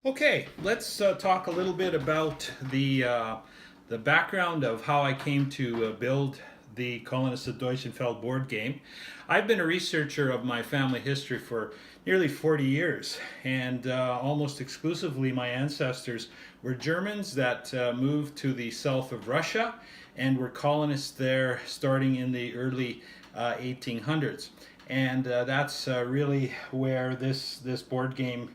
Okay, let's talk a little bit about the background of how I came to build the Colonists of Deutschenfeld board game. I've been a researcher of my family history for nearly 40 years, and almost exclusively my ancestors were Germans that moved to the south of Russia and were colonists there starting in the early 1800s. And that's really where this board game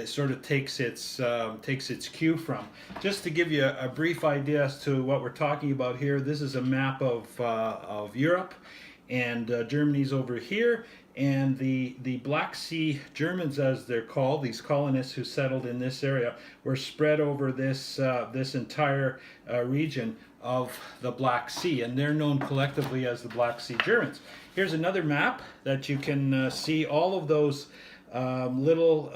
sort of takes its cue from. Just to give you a brief idea as to what we're talking about here, this is a map of Europe, and Germany's over here, and the Black Sea Germans, as they're called, these colonists who settled in this area, were spread over this entire region of the Black Sea, and they're known collectively as the Black Sea Germans. Here's another map that you can see all of those little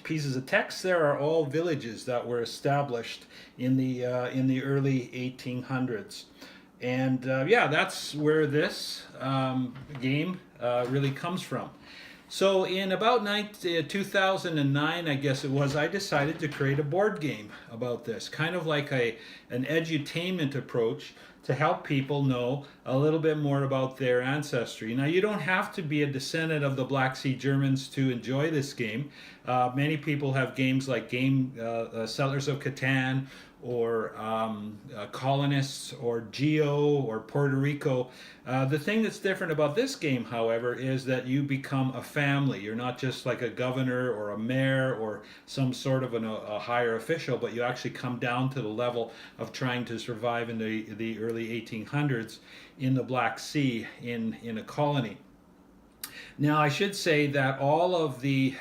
pieces of text. There are all villages that were established in the early 1800s. And yeah, that's where this game really comes from. So in about 2009, I guess it was, I decided to create a board game about this, kind of like an edutainment approach to help people know a little bit more about their ancestry. Now, you don't have to be a descendant of the Black Sea Germans to enjoy this game. Many people have games like Settlers of Catan, or Colonists, or Geo, or Puerto Rico. The thing that's different about this game, however, is that you become a family. You're not just like a governor or a mayor or some sort of a higher official, but you actually come down to the level of trying to survive in the early 1800s in the Black Sea in a colony. Now, I should say that all of the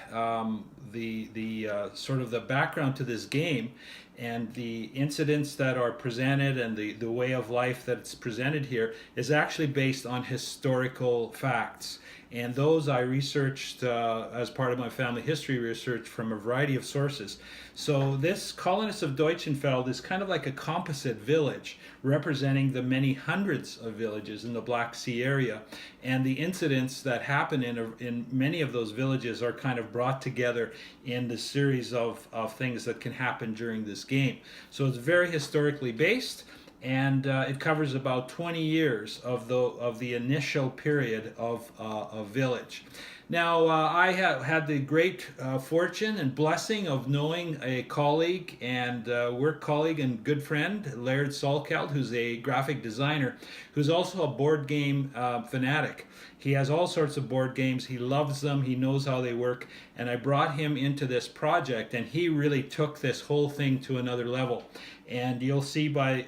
sort of the background to this game and the incidents that are presented and the way of life that's presented here is actually based on historical facts. And those I researched as part of my family history research from a variety of sources. So this Colonists of Deutschenfeld is kind of like a composite village representing the many hundreds of villages in the Black Sea area. And the incidents that happen in many of those villages are kind of brought together in the series of things that can happen during this game. So it's very historically based, and it covers about 20 years of the initial period of a village. Now, I have had the great fortune and blessing of knowing a colleague and work colleague and good friend, Laird Salkeld, who's a graphic designer, who's also a board game fanatic. He has all sorts of board games. He loves them. He knows how they work. And I brought him into this project, and he really took this whole thing to another level. And you'll see by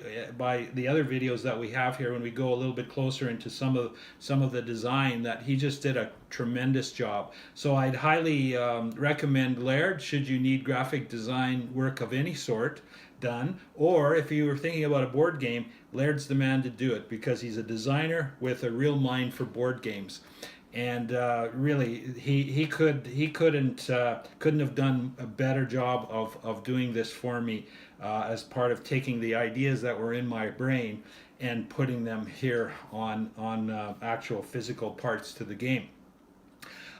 the other videos that we have here, when we go a little bit closer into some of the design, that he just did a tremendous job. So I'd highly recommend Laird should you need graphic design work of any sort done, or if you were thinking about a board game, Laird's the man to do it, because he's a designer with a real mind for board games. And really, he couldn't have done a better job of doing this for me as part of taking the ideas that were in my brain and putting them here on actual physical parts to the game.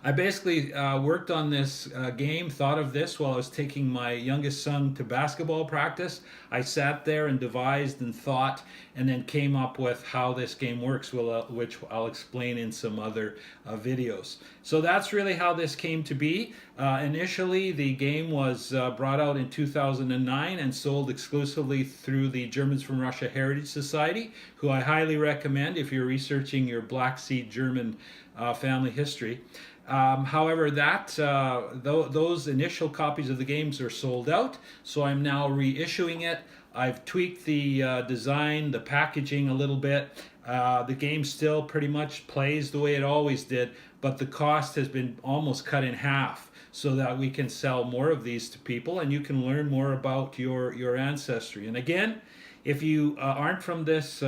I basically worked on this game, thought of this while I was taking my youngest son to basketball practice. I sat there and devised and thought, and then came up with how this game works, which I'll explain in some other videos. So that's really how this came to be. Initially, the game was brought out in 2009 and sold exclusively through the Germans from Russia Heritage Society, who I highly recommend if you're researching your Black Sea German family history. However, those initial copies of the games are sold out, so I'm now reissuing it. I've tweaked the design, the packaging a little bit. The game still pretty much plays the way it always did, but the cost has been almost cut in half, so that we can sell more of these to people and you can learn more about your ancestry. And again, if you aren't from this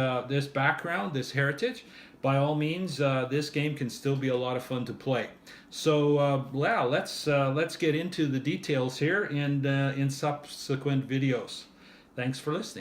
background, this heritage, by all means, this game can still be a lot of fun to play. So, yeah, let's get into the details here and in subsequent videos. Thanks for listening.